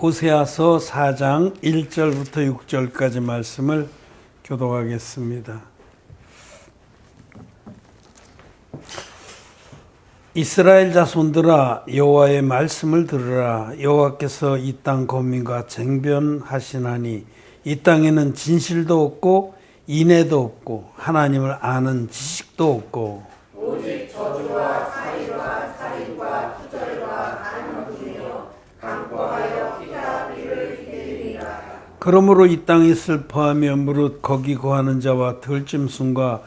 호세아서 4장 1절부터 6절까지 말씀을 교독하겠습니다. 이스라엘 자손들아, 여호와의 말씀을 들으라. 여호와께서 이 땅 거민과 쟁변하시나니 이 땅에는 진실도 없고 인애도 없고 하나님을 아는 지식도 없고 오직 저주와 살인과 살인과 투절과 간음이요 강포하여 피가 피를 기르리라. 그러므로 이 땅이 슬퍼하며 무릇 거기 거하는 자와 들짐승과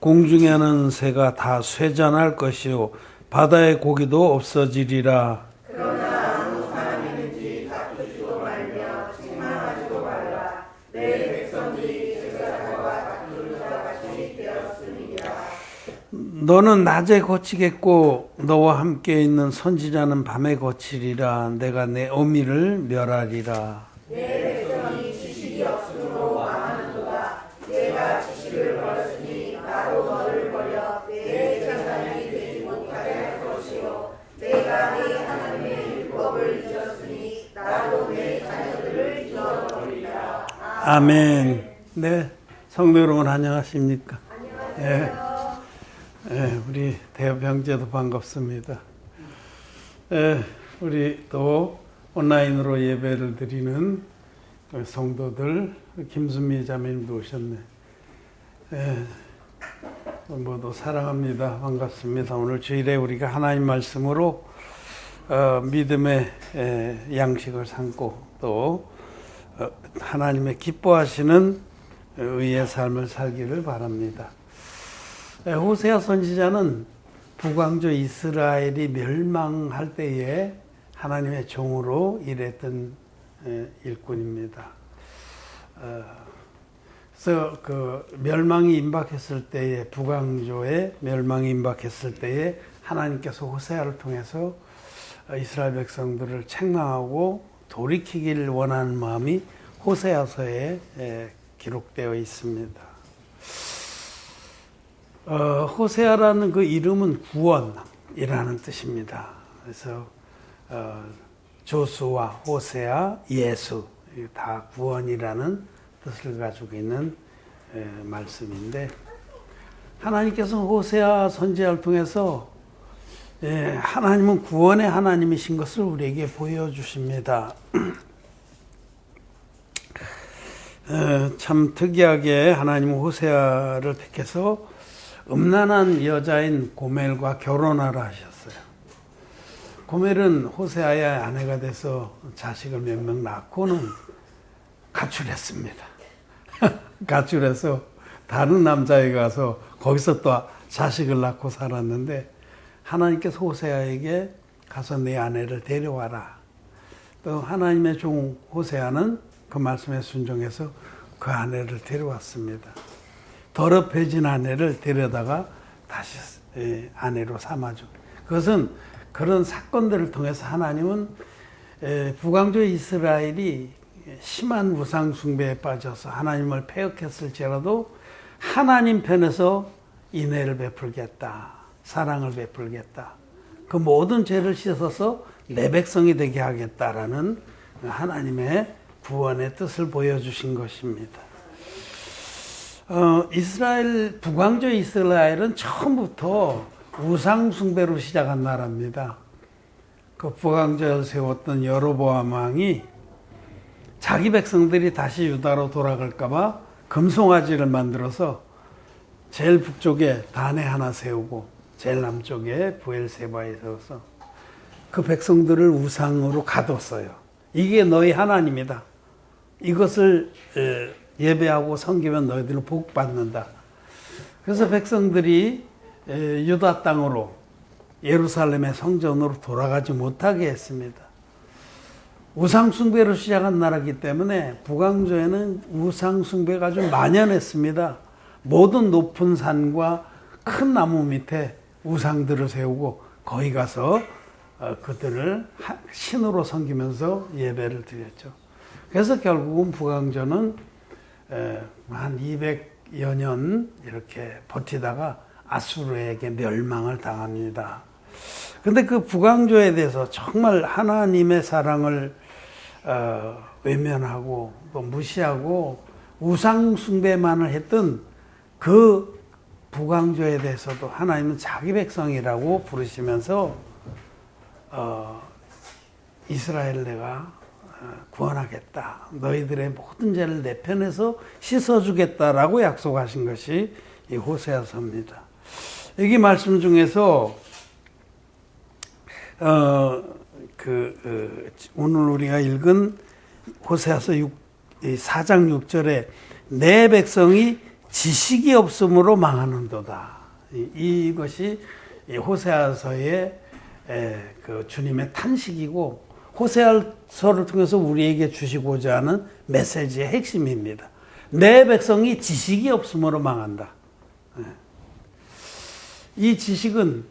공중에 하는 새가 다 쇠잔할 것이요 바다의 고기도 없어지리라. 그러나 아무 사람 있는지 다투지도 말며 책망하지도 말라. 내 백성들이 제사장과 다투는 자 같이 되었음이라. 너는 낮에 거치겠고 너와 함께 있는 선지자는 밤에 거치리라. 내가 내 어미를 멸하리라. 내 백성이 지식이 없으므로 망하는도다. 내가 지식을 버렸으니 나도 너를 버려 내 제사장이 되지 못하게 할 것이요 내가 네 하나님의 율법을 잊었으니 나도 내 자녀들을 잊어버리리라. 아멘. 네, 성도 여러분 안녕하십니까? 안녕하세요. 우리 대협 형제도 반갑습니다. 우리 또 온라인으로 예배를 드리는 성도들, 김수미 자매님도 오셨네. 모두 사랑합니다. 반갑습니다. 오늘 주일에 우리가 하나님 말씀으로 믿음의 양식을 삼고 또 하나님의 기뻐하시는 의의 삶을 살기를 바랍니다. 호세아 선지자는 북왕조 이스라엘이 멸망할 때에 하나님의 종으로 일했던 일꾼입니다. 그래서 그 멸망이 임박했을 때에 북왕조에 멸망이 임박했을 때에 하나님께서 호세아를 통해서 이스라엘 백성들을 책망하고 돌이키기를 원하는 마음이 호세아서에 기록되어 있습니다. 호세아라는 그 이름은 구원이라는 뜻입니다. 그래서 조수아, 호세아, 예수 다 구원이라는 뜻을 가지고 있는 말씀인데 하나님께서는 호세아 선지자를 통해서 하나님은 구원의 하나님이신 것을 우리에게 보여주십니다. 참 특이하게 하나님은 호세아를 택해서 음란한 여자인 고멜과 결혼하라 하셨어요. 고멜은 호세아의 아내가 돼서 자식을 몇 명 낳고는 가출했습니다. 가출해서 다른 남자에 가서 거기서 또 자식을 낳고 살았는데 하나님께서 호세아에게 가서 내 아내를 데려와라. 또 하나님의 종 호세아는 그 말씀에 순종해서 그 아내를 데려왔습니다. 더럽혀진 아내를 데려다가 다시 아내로 삼아줘. 그것은 그런 사건들을 통해서 하나님은 북왕조 이스라엘이 심한 우상 숭배에 빠져서 하나님을 패역했을지라도 하나님 편에서 인애를 베풀겠다. 사랑을 베풀겠다. 그 모든 죄를 씻어서 내 백성이 되게 하겠다라는 하나님의 구원의 뜻을 보여주신 것입니다. 북왕조 이스라엘은 처음부터 우상 숭배로 시작한 나라입니다. 그 북왕조에 세웠던 여로보암 왕이 자기 백성들이 다시 유다로 돌아갈까봐 금송아지를 만들어서 제일 북쪽에 단에 하나 세우고 제일 남쪽에 부엘세바에 세워서 그 백성들을 우상으로 가뒀어요. 이게 너희 하나님이다. 이것을 예배하고 섬기면 너희들은 복 받는다. 그래서 백성들이 유다 땅으로 예루살렘의 성전으로 돌아가지 못하게 했습니다. 우상 숭배로 시작한 나라이기 때문에 북왕조에는 우상 숭배가 아주 만연했습니다. 모든 높은 산과 큰 나무 밑에 우상들을 세우고 거기 가서 그들을 신으로 섬기면서 예배를 드렸죠. 그래서 결국은 북왕조는 한 200여 년 이렇게 버티다가 아수르에게 멸망을 당합니다. 근데 그 북왕조에 대해서 정말 하나님의 사랑을 외면하고 또 무시하고 우상 숭배만을 했던 그 북왕조에 대해서도 하나님은 자기 백성이라고 부르시면서 이스라엘 내가 구원하겠다. 너희들의 모든 죄를 내 편에서 씻어주겠다라고 약속하신 것이 이 호세아서입니다. 여기 말씀 중에서 오늘 우리가 읽은 호세아서 4장 6절에 내 백성이 지식이 없음으로 망하는도다. 이것이 호세아서의 그 주님의 탄식이고 호세아서를 통해서 우리에게 주시고자 하는 메시지의 핵심입니다. 내 백성이 지식이 없음으로 망한다. 이 지식은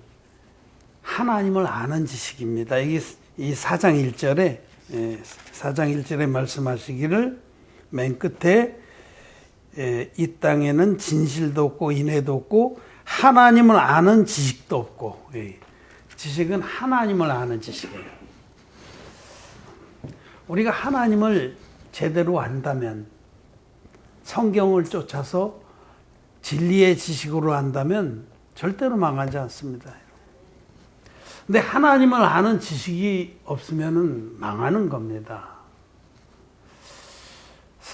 하나님을 아는 지식입니다. 이 4장 1절에 말씀하시기를 맨 끝에 이 땅에는 진실도 없고 인애도 없고 하나님을 아는 지식도 없고, 지식은 하나님을 아는 지식이에요. 우리가 하나님을 제대로 안다면, 성경을 쫓아서 진리의 지식으로 안다면 절대로 망하지 않습니다. 근데 하나님을 아는 지식이 없으면 망하는 겁니다.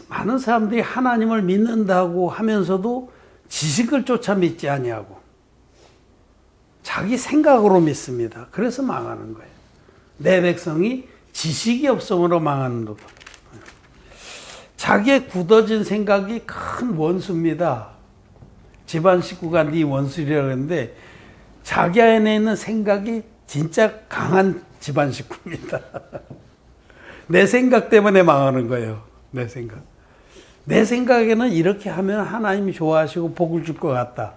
많은 사람들이 하나님을 믿는다고 하면서도 지식을 쫓아 믿지 아니하고 자기 생각으로 믿습니다. 그래서 망하는 거예요. 내 백성이 지식이 없음으로 망하는 것. 자기의 굳어진 생각이 큰 원수입니다. 집안 식구가 네 원수이라고 했는데 자기 안에 있는 생각이 진짜 강한 집안 식구입니다. 내 생각 때문에 망하는 거예요. 내 생각. 내 생각에는 이렇게 하면 하나님이 좋아하시고 복을 줄 것 같다.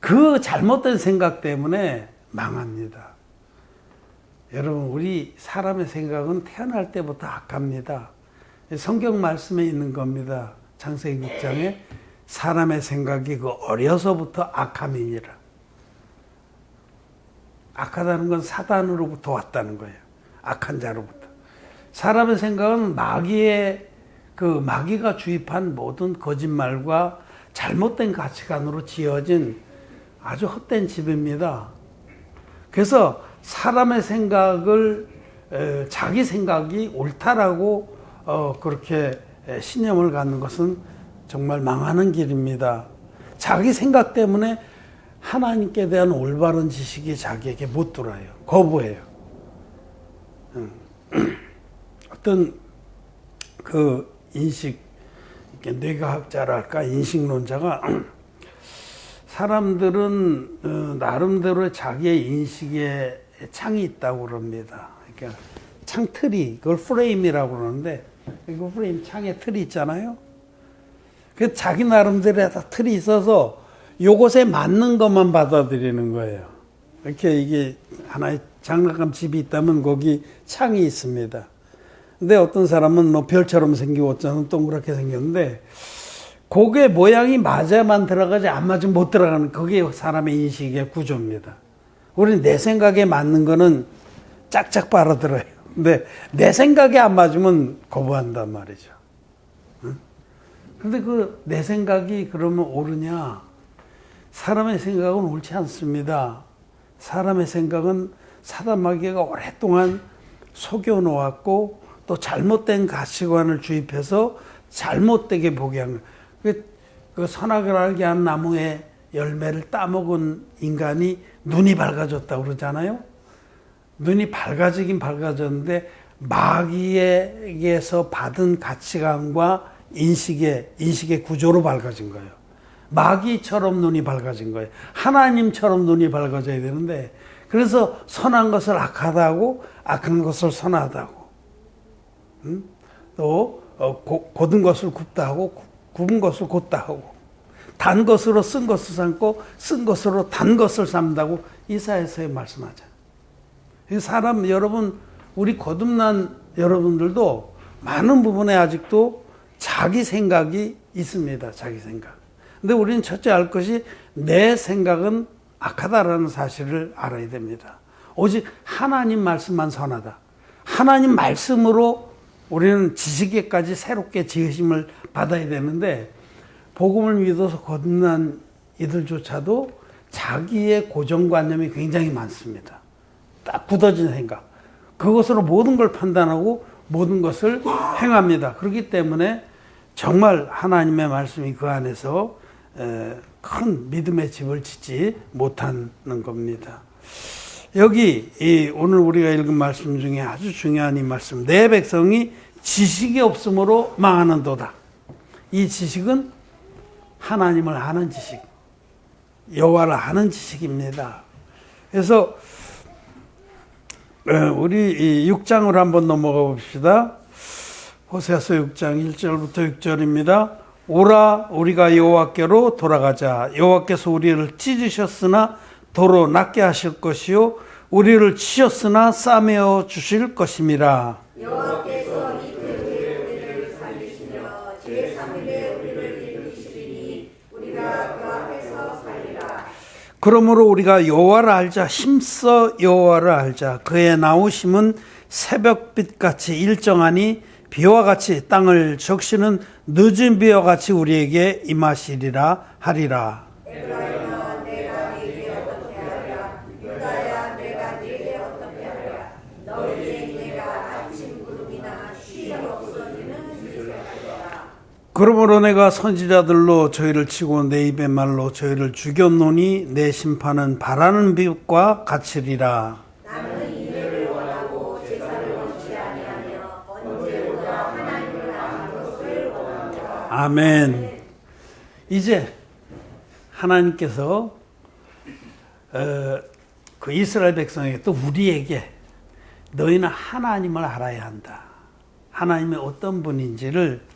그 잘못된 생각 때문에 망합니다. 여러분, 우리 사람의 생각은 태어날 때부터 악합니다. 성경 말씀에 있는 겁니다. 창세기 6장에 사람의 생각이 그 어려서부터 악함이니라. 악하다는 건 사단으로부터 왔다는 거예요. 악한 자로부터. 사람의 생각은 마귀가 주입한 모든 거짓말과 잘못된 가치관으로 지어진 아주 헛된 집입니다. 그래서 사람의 생각을 자기 생각이 옳다라고 그렇게 신념을 갖는 것은 정말 망하는 길입니다. 자기 생각 때문에 하나님께 대한 올바른 지식이 자기에게 못 들어요. 거부해요. 어떤 그 뇌과학자랄까 인식론자가 사람들은 나름대로 자기의 인식에 창이 있다고 그럽니다. 그러니까 창틀이, 그걸 프레임이라고 그러는데, 그 프레임 창에 틀이 있잖아요. 그 자기 나름대로 다 틀이 있어서 요것에 맞는 것만 받아들이는 거예요. 이렇게 이게 하나의 장난감 집이 있다면 거기 창이 있습니다. 근데 어떤 사람은 뭐 별처럼 생기고 어쩌면 동그랗게 생겼는데 그게 모양이 맞아야만 들어가지 안 맞으면 못 들어가는, 그게 사람의 인식의 구조입니다. 우리는 내 생각에 맞는 거는 짝짝 빨아들어요. 근데 내 생각에 안 맞으면 거부한단 말이죠. 그런데 그 내 생각이 그러면 옳으냐? 사람의 생각은 옳지 않습니다. 사람의 생각은 사단 마귀가 오랫동안 속여놓았고 또 잘못된 가치관을 주입해서 잘못되게 보게 한 거예요. 그 선악을 알게 한 나무의 열매를 따먹은 인간이 눈이 밝아졌다고 그러잖아요. 눈이 밝아지긴 밝아졌는데 마귀에게서 받은 가치관과 인식의 구조로 밝아진 거예요. 마귀처럼 눈이 밝아진 거예요. 하나님처럼 눈이 밝아져야 되는데, 그래서 선한 것을 악하다고, 악한 것을 선하다고, 또 곧은 것을 굽다 하고 굽은 것을 곧다 하고, 단 것으로 쓴 것을 삼고 쓴 것으로 단 것을 삼다고 이사야서에 말씀하잖아요. 사람 여러분, 우리 거듭난 여러분들도 많은 부분에 아직도 자기 생각이 있습니다. 자기 생각. 근데 우리는 첫째 알 것이 내 생각은 악하다라는 사실을 알아야 됩니다. 오직 하나님 말씀만 선하다. 하나님 말씀으로 우리는 지식에까지 새롭게 지으심을 받아야 되는데 복음을 믿어서 거듭난 이들조차도 자기의 고정관념이 굉장히 많습니다. 딱 굳어진 생각. 그것으로 모든 걸 판단하고 모든 것을 행합니다. 그렇기 때문에 정말 하나님의 말씀이 그 안에서 큰 믿음의 집을 짓지 못하는 겁니다. 여기 오늘 우리가 읽은 말씀 중에 아주 중요한 이 말씀, 내 백성이 지식이 없으므로 망하는도다. 이 지식은 하나님을 아는 지식, 여호와를 아는 지식입니다. 그래서 우리 6장으로 한번 넘어가 봅시다. 호세아서 6장 1절부터 6절입니다. 오라 우리가 여호와께로 돌아가자. 여호와께서 우리를 찢으셨으나 도로 낫게 하실 것이요 우리를 치셨으나 싸매어 주실 것임이라. 여호와께서 이틀 후에 우리를 살리시며 제3일에 우리를 일으키시리니 우리가 그 앞에서 살리라. 그러므로 우리가 여호와를 알자. 힘써 여호와를 알자. 그의 나오심은 새벽빛같이 일정하니 비와 같이 땅을 적시는 늦은 비와 같이 우리에게 임하시리라 하리라. 에브라임아 내가 네게 어떻게 하랴. 유다야 내가 네게 어떻게 하랴. 너희의 내가 아침 구름이나 쉬 없어지는 일세하리라. 그러므로 내가 선지자들로 저희를 치고 내 입의 말로 저희를 죽였노니 내 심판은 바라는 빛과 같으리라. 나는 인애를 원하고 제사를 원치 아니하며 언제보다 하나님을 아는 것을 원하노라. 아멘. 이제 하나님께서 그 이스라엘 백성에게 또 우리에게 너희는 하나님을 알아야 한다. 하나님이 어떤 분인지를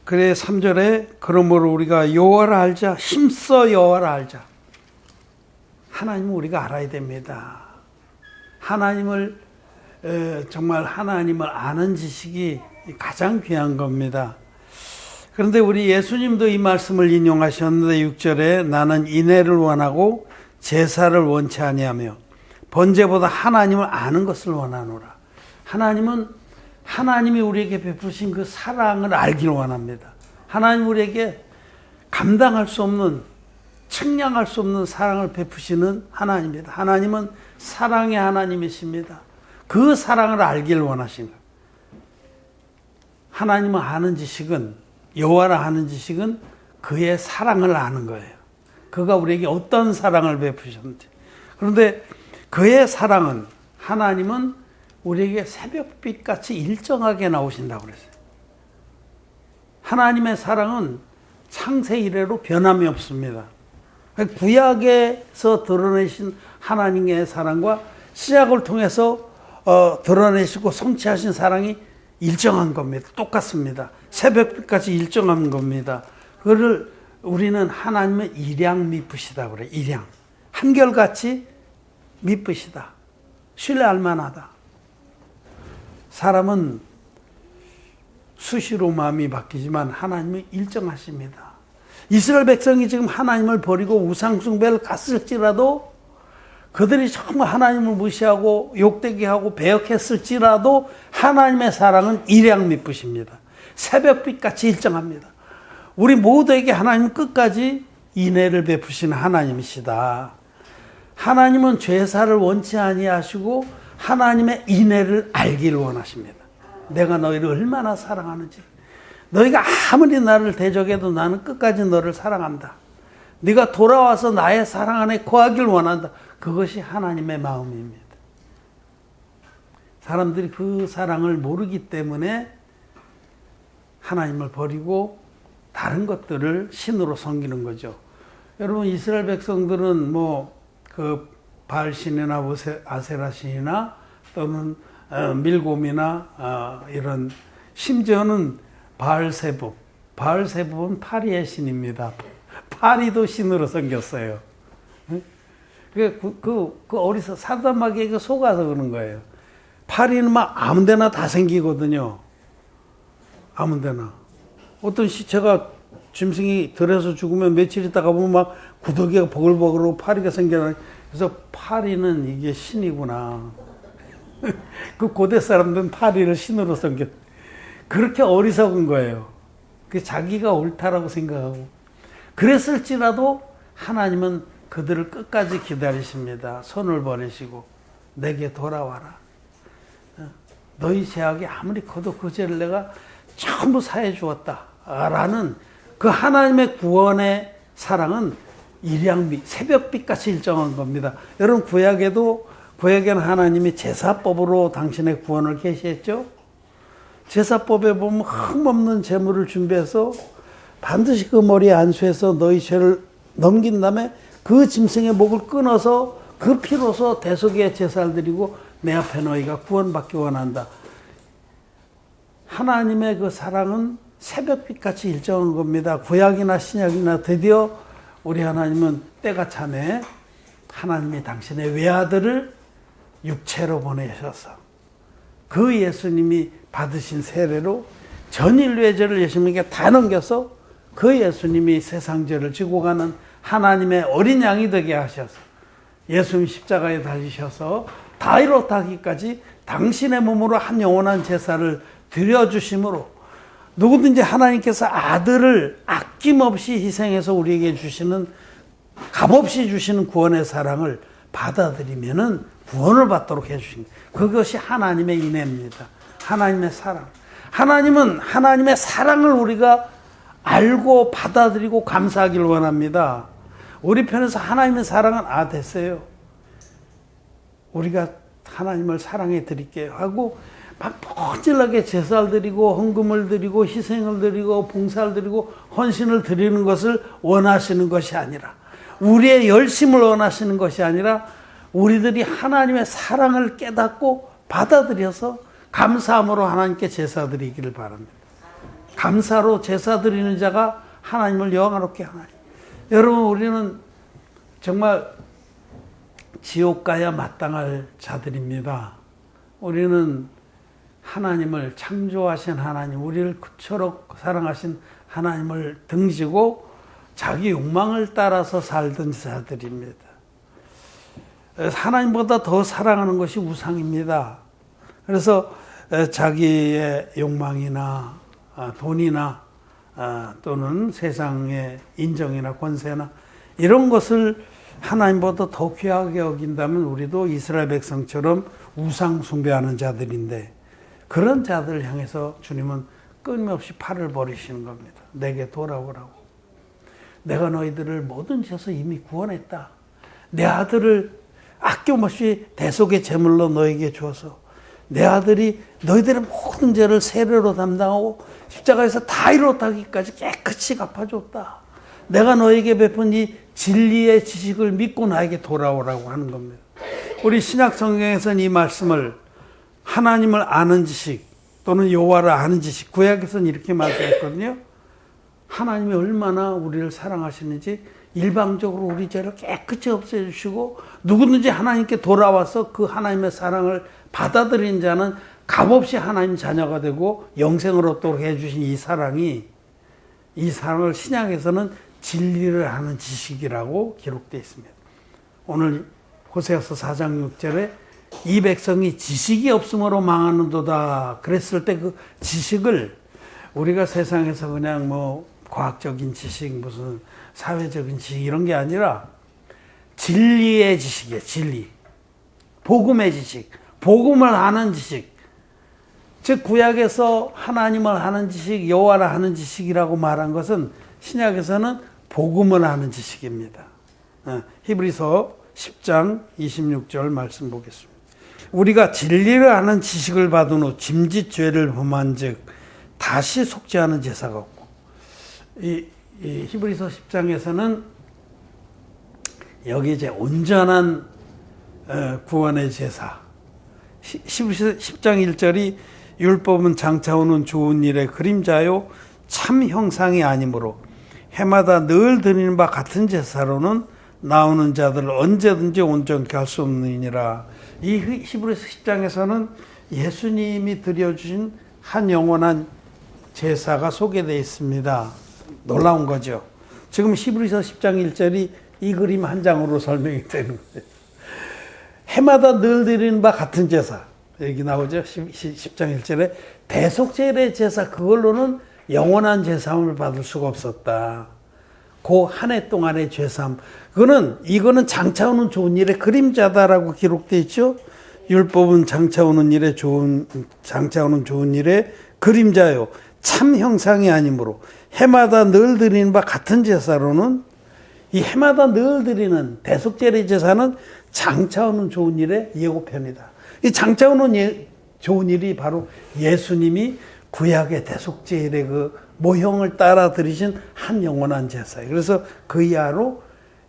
그래 3절에 그러므로 우리가 여호와를 알자. 힘써 여호와를 알자. 하나님을 우리가 알아야 됩니다. 하나님을 정말 하나님을 아는 지식이 가장 귀한 겁니다. 그런데 우리 예수님도 이 말씀을 인용하셨는데 6절에 나는 인애를 원하고 제사를 원치 아니하며 번제보다 하나님을 아는 것을 원하노라. 하나님이 우리에게 베푸신 그 사랑을 알기를 원합니다. 하나님 우리에게 감당할 수 없는, 측량할 수 없는 사랑을 베푸시는 하나님입니다. 하나님은 사랑의 하나님이십니다. 그 사랑을 알기를 원하시는 거예요. 하나님을 아는 지식은, 여호와를 아는 지식은 그의 사랑을 아는 거예요. 그가 우리에게 어떤 사랑을 베푸셨는지. 그런데 그의 사랑은, 하나님은 우리에게 새벽빛같이 일정하게 나오신다고 그랬어요. 하나님의 사랑은 창세 이래로 변함이 없습니다. 구약에서 드러내신 하나님의 사랑과 시약을 통해서 드러내시고 성취하신 사랑이 일정한 겁니다. 똑같습니다. 새벽빛같이 일정한 겁니다. 그거를 우리는 하나님의 일양 미쁘시다고 그래요. 일양. 한결같이 미쁘시다. 신뢰할 만하다. 사람은 수시로 마음이 바뀌지만 하나님은 일정하십니다. 이스라엘 백성이 지금 하나님을 버리고 우상숭배를 갔을지라도 그들이 정말 하나님을 무시하고 욕되게 하고 배역했을지라도 하나님의 사랑은 일양 미쁘십니다. 새벽빛같이 일정합니다. 우리 모두에게 하나님은 끝까지 인애를 베푸시는 하나님이시다. 하나님은 죄사를 원치 아니하시고 하나님의 인애를 알기를 원하십니다. 내가 너희를 얼마나 사랑하는지. 너희가 아무리 나를 대적해도 나는 끝까지 너를 사랑한다. 네가 돌아와서 나의 사랑 안에 거하기를 원한다. 그것이 하나님의 마음입니다. 사람들이 그 사랑을 모르기 때문에 하나님을 버리고 다른 것들을 신으로 섬기는 거죠. 여러분 이스라엘 백성들은 그 바알신이나 아세라 신이나 또는 밀곰이나 이런 심지어는 바알세붑은 파리의 신입니다. 파리도 신으로 섬겼어요. 그 어디서 사단마귀에게 속아서 그런 거예요. 파리는 막 아무데나 다 생기거든요. 아무데나. 어떤 시체가 짐승이 들에서 죽으면 며칠 있다가 보면 막 구더기가 버글버글하고 파리가 생겨나. 그래서 파리는 이게 신이구나. 그 고대 사람들은 파리를 신으로 섬겼. 그렇게 어리석은 거예요. 그 자기가 옳다라고 생각하고. 그랬을지라도 하나님은 그들을 끝까지 기다리십니다. 손을 버리시고 내게 돌아와라. 너희 죄악이 아무리 커도 그 죄를 내가 전부 사해 주었다. 라는 그 하나님의 구원의 사랑은 일양비, 새벽빛같이 일정한 겁니다. 여러분 구약에는 하나님이 제사법으로 당신의 구원을 계시했죠. 제사법에 보면 흠없는 제물을 준비해서 반드시 그 머리에 안수해서 너희 죄를 넘긴 다음에 그 짐승의 목을 끊어서 그 피로서 대속의 제사를 드리고 내 앞에 너희가 구원받기 원한다. 하나님의 그 사랑은 새벽빛같이 일정한 겁니다. 구약이나 신약이나 드디어 우리 하나님은 때가 차네 하나님이 당신의 외아들을 육체로 보내셔서 그 예수님이 받으신 세례로 전 인류의 죄를 예수님에게 다 넘겨서 그 예수님이 세상 죄를 지고 가는 하나님의 어린 양이 되게 하셔서 예수님 십자가에 달리셔서 다 이렇다 하기까지 당신의 몸으로 한 영원한 제사를 드려주심으로 누구든지 하나님께서 아들을 아낌없이 희생해서 우리에게 주시는 값없이 주시는 구원의 사랑을 받아들이면은 구원을 받도록 해주신 그것이 하나님의 인애입니다. 하나님의 사랑. 하나님은 하나님의 사랑을 우리가 알고 받아들이고 감사하기를 원합니다. 우리 편에서 하나님의 사랑은 됐어요. 우리가 하나님을 사랑해 드릴게요 하고 막 뻔질나게 제사를 드리고 헌금을 드리고 희생을 드리고 봉사를 드리고 헌신을 드리는 것을 원하시는 것이 아니라 우리의 열심을 원하시는 것이 아니라 우리들이 하나님의 사랑을 깨닫고 받아들여서 감사함으로 하나님께 제사 드리기를 바랍니다. 감사로 제사 드리는 자가 하나님을 영화롭게 하나니. 여러분 우리는 정말 지옥 가야 마땅할 자들입니다. 우리는 하나님을 창조하신 하나님, 우리를 그토록 사랑하신 하나님을 등지고 자기 욕망을 따라서 살던 자들입니다. 하나님보다 더 사랑하는 것이 우상입니다. 그래서 자기의 욕망이나 돈이나 또는 세상의 인정이나 권세나 이런 것을 하나님보다 더 귀하게 여긴다면 우리도 이스라엘 백성처럼 우상 숭배하는 자들인데 그런 자들을 향해서 주님은 끊임없이 팔을 버리시는 겁니다. 내게 돌아오라고. 내가 너희들을 모든 죄에서 이미 구원했다. 내 아들을 아낌없이 대속의 제물로 너에게 주어서 내 아들이 너희들의 모든 죄를 세례로 담당하고 십자가에서 다 이뤘다기까지 깨끗이 갚아줬다. 내가 너에게 베푼 이 진리의 지식을 믿고 나에게 돌아오라고 하는 겁니다. 우리 신약 성경에서는 이 말씀을 하나님을 아는 지식 또는 여호와를 아는 지식, 구약에서는 이렇게 말씀했거든요. 하나님이 얼마나 우리를 사랑하시는지 일방적으로 우리 죄를 깨끗이 없애주시고 누구든지 하나님께 돌아와서 그 하나님의 사랑을 받아들인 자는 값없이 하나님 자녀가 되고 영생을 얻도록 해주신 이 사랑을 신약에서는 진리를 아는 지식이라고 기록되어 있습니다. 오늘 호세아서 4장 6절에 이 백성이 지식이 없음으로 망하는도다 그랬을 때 그 지식을 우리가 세상에서 그냥 뭐 과학적인 지식 무슨 사회적인 지식 이런 게 아니라 진리의 지식이에요. 진리. 복음의 지식. 복음을 아는 지식. 즉 구약에서 하나님을 아는 지식, 여호와를 아는 지식이라고 말한 것은 신약에서는 복음을 아는 지식입니다. 히브리서 10장 26절 말씀 보겠습니다. 우리가 진리를 아는 지식을 받은 후 짐짓 죄를 범한 즉 다시 속지 않은 제사가 없고 이 히브리서 10장에서는 여기 이제 온전한 구원의 제사 10장 1절이 율법은 장차오는 좋은 일의 그림자요 참 형상이 아니므로 해마다 늘 드리는 바 같은 제사로는 나오는 자들을 언제든지 온전케 할 수 없느니라. 이 히브리서 10장에서는 예수님이 드려주신 한 영원한 제사가 소개되어 있습니다. 놀라운 거죠. 지금 히브리서 10장 1절이 이 그림 한 장으로 설명이 되는 거예요. 해마다 늘 드리는 바 같은 제사. 여기 나오죠. 10장 1절에 대속제일의 제사, 그걸로는 영원한 제사함을 받을 수가 없었다. 그 한 해 동안의 죄사함, 이거는 장차 오는 좋은 일의 그림자다라고 기록되어 있죠. 율법은 장차 오는 좋은 일의 그림자요, 참 형상이 아니므로 해마다 늘 드리는 바 같은 제사로는, 이 해마다 늘 드리는 대속제일의 제사는 장차 오는 좋은 일의 예고편이다. 이 장차 오는 좋은 일이 바로 예수님이 구약의 대속제일의 그 모형을 따라 드리신 한 영원한 제사예요. 그래서 그 이하로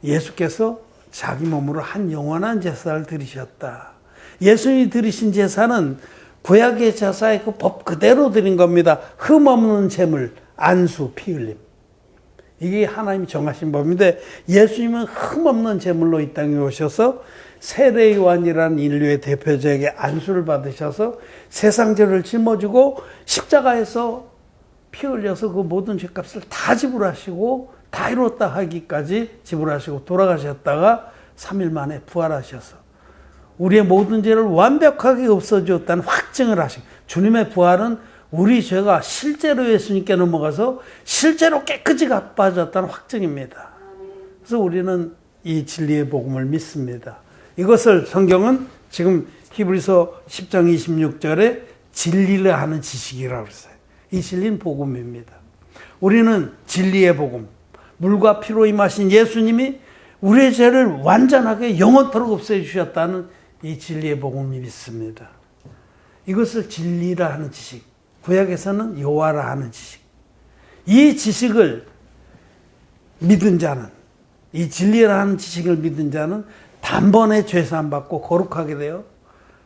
예수께서 자기 몸으로 한 영원한 제사를 드리셨다. 예수님이 드리신 제사는 구약의 제사의 그 법 그대로 드린 겁니다. 흠 없는 제물, 안수, 피 흘림. 이게 하나님이 정하신 법인데, 예수님은 흠 없는 제물로 이 땅에 오셔서 세례요한이라는 인류의 대표자에게 안수를 받으셔서 세상 죄를 짊어지고 십자가에서 피 흘려서 그 모든 죄값을 다 지불하시고 다 이뤘다 하기까지 지불하시고 돌아가셨다가 3일 만에 부활하셔서 우리의 모든 죄를 완벽하게 없어주었다는 확증을 하시고, 주님의 부활은 우리 죄가 실제로 예수님께 넘어가서 실제로 깨끗이 갚아졌다는 확증입니다. 그래서 우리는 이 진리의 복음을 믿습니다. 이것을 성경은 지금 히브리서 10장 26절에 진리를 아는 지식이라고 했어요. 이 진리는 복음입니다. 우리는 진리의 복음, 물과 피로 임하신 예수님이 우리의 죄를 완전하게 영원토록 없애주셨다는 이 진리의 복음을 믿습니다. 이것을 진리라 하는 지식, 구약에서는 여호와라 하는 지식, 이 지식을 믿은 자는, 이 진리라 하는 지식을 믿은 자는 단번에 죄사함 받고 거룩하게 되어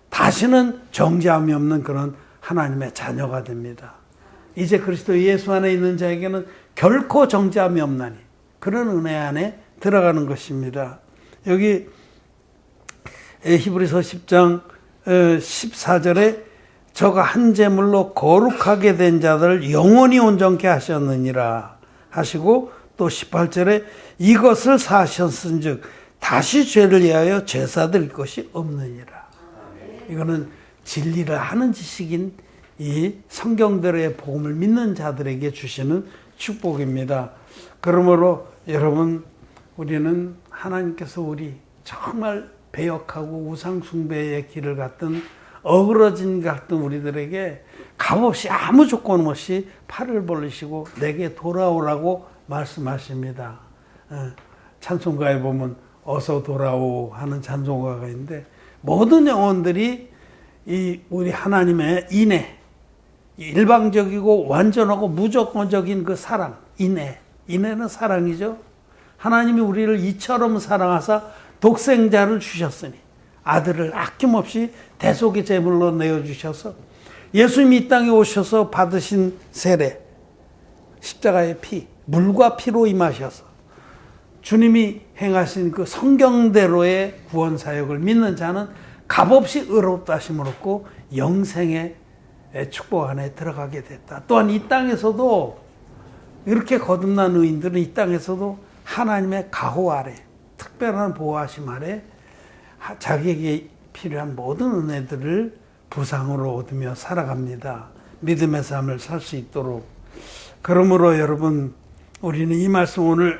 다시는 정죄함이 없는 그런 하나님의 자녀가 됩니다. 이제 그리스도 예수 안에 있는 자에게는 결코 정죄함이 없나니 그런 은혜 안에 들어가는 것입니다. 여기 히브리서 10장 14절에 저가 한 제물로 거룩하게 된 자들을 영원히 온전케 하셨느니라 하시고, 또 18절에 이것을 사하셨은즉 다시 죄를 위하여 제사 드릴 것이 없느니라. 이거는 진리를 아는 지식인 이 성경대로의 복음을 믿는 자들에게 주시는 축복입니다. 그러므로 여러분, 우리는 하나님께서 우리 정말 배역하고 우상 숭배의 길을 갔던 어그러진 갔던 우리들에게 값없이 아무 조건 없이 팔을 벌리시고 내게 돌아오라고 말씀하십니다. 찬송가에 보면 어서 돌아오 하는 찬송가가 있는데, 모든 영혼들이 이 우리 하나님의 인애, 일방적이고 완전하고 무조건적인 그 사랑, 인애는 사랑이죠. 하나님이 우리를 이처럼 사랑하사 독생자를 주셨으니 아들을 아낌없이 대속의 제물로 내어주셔서 예수님이 이 땅에 오셔서 받으신 세례, 십자가의 피, 물과 피로 임하셔서 주님이 행하신 그 성경대로의 구원 사역을 믿는 자는 값없이 의롭다 하심을 얻고 영생의 축복 안에 들어가게 됐다. 또한 이 땅에서도 이렇게 거듭난 의인들은 이 땅에서도 하나님의 가호 아래, 특별한 보호하심 아래 자기에게 필요한 모든 은혜들을 부상으로 얻으며 살아갑니다. 믿음의 삶을 살 수 있도록. 그러므로 여러분, 우리는 이 말씀 오늘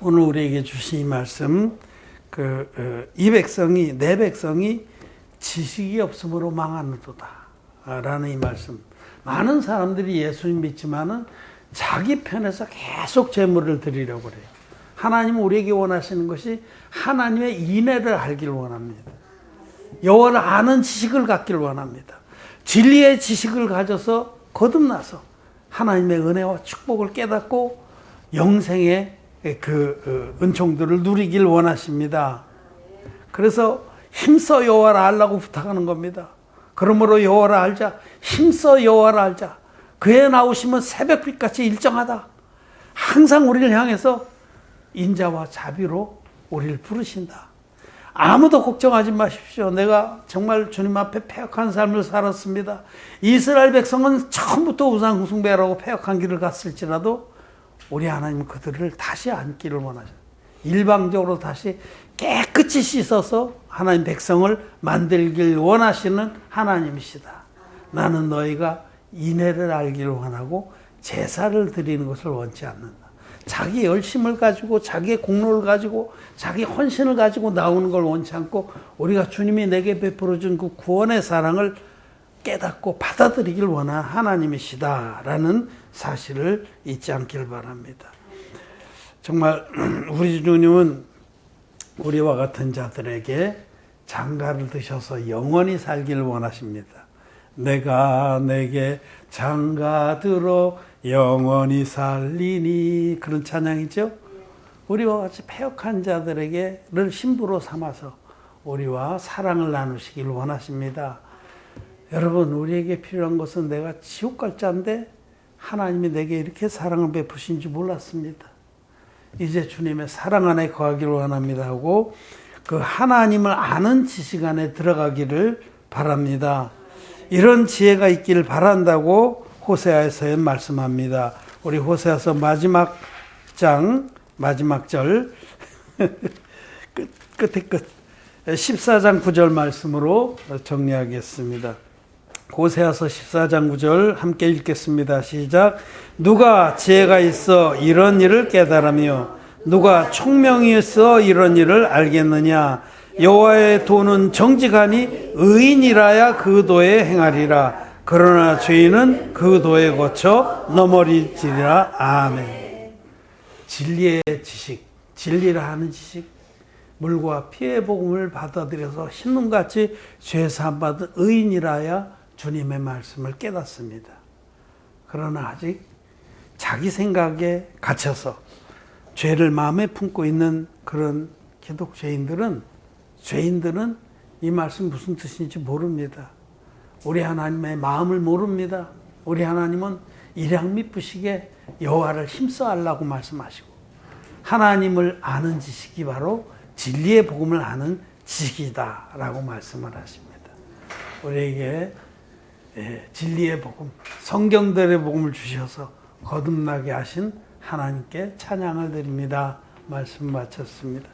우리에게 주신 이 말씀, 내 백성이 지식이 없으므로 망하는도다 라는 이 말씀. 많은 사람들이 예수님 믿지만은 자기 편에서 계속 제물을 드리려고 그래요. 하나님은 우리에게 원하시는 것이 하나님의 인애를 알기를 원합니다. 여호와를 아는 지식을 갖기를 원합니다. 진리의 지식을 가져서 거듭나서 하나님의 은혜와 축복을 깨닫고 영생의 그 은총들을 누리길 원하십니다. 그래서 힘써 여호와를 알라고 부탁하는 겁니다. 그러므로 여호와를 알자. 힘써 여호와를 알자. 그의 나오심은 새벽빛같이 일정하다. 항상 우리를 향해서 인자와 자비로 우리를 부르신다. 아무도 걱정하지 마십시오. 내가 정말 주님 앞에 패역한 삶을 살았습니다. 이스라엘 백성은 처음부터 우상 숭배라고 패역한 길을 갔을지라도 우리 하나님은 그들을 다시 앉기를 원하셔. 일방적으로 다시 깨끗이 씻어서 하나님 백성을 만들길 원하시는 하나님이시다. 나는 너희가 인애를 알기를 원하고 제사를 드리는 것을 원치 않는다. 자기 열심을 가지고 자기의 공로를 가지고 자기 헌신을 가지고 나오는 걸 원치 않고 우리가 주님이 내게 베풀어준 그 구원의 사랑을 깨닫고 받아들이길 원하는 하나님이시다라는 사실을 잊지 않길 바랍니다. 정말 우리 주님은 우리와 같은 자들에게 장가를 드셔서 영원히 살기를 원하십니다. 내가 내게 장가들어 영원히 살리니, 그런 찬양이죠. 우리와 같이 패역한 자들에게를 신부로 삼아서 우리와 사랑을 나누시길 원하십니다. 여러분, 우리에게 필요한 것은 내가 지옥 갈 자인데 하나님이 내게 이렇게 사랑을 베푸신 줄 몰랐습니다. 이제 주님의 사랑 안에 거하기를 원합니다 하고 그 하나님을 아는 지식 안에 들어가기를 바랍니다. 이런 지혜가 있기를 바란다고 호세아에서 말씀합니다. 우리 호세아서 마지막 장 마지막 절 끝에 끝 14장 9절 말씀으로 정리하겠습니다. 호세아서 14장 9절 함께 읽겠습니다. 시작. 누가 지혜가 있어 이런 일을 깨달으며 누가 총명이 있어 이런 일을 알겠느냐. 여호와의 도는 정직하니 의인이라야 그 도에 행하리라. 그러나 죄인은 그 도에 거쳐 넘어지리라. 아멘. 진리의 지식, 진리라 하는 지식, 물과 피의 복음을 받아들여서 신눈같이 죄사함 받은 의인이라야 주님의 말씀을 깨닫습니다. 그러나 아직 자기 생각에 갇혀서 죄를 마음에 품고 있는 그런 기독죄인들은 이 말씀 무슨 뜻인지 모릅니다. 우리 하나님의 마음을 모릅니다. 우리 하나님은 일양 미쁘시게 여호와를 힘써 하려고 말씀하시고 하나님을 아는 지식이 바로 진리의 복음을 아는 지식이다라고 말씀을 하십니다. 우리에게 진리의 복음, 성경들의 복음을 주셔서 거듭나게 하신 하나님께 찬양을 드립니다. 말씀 마쳤습니다.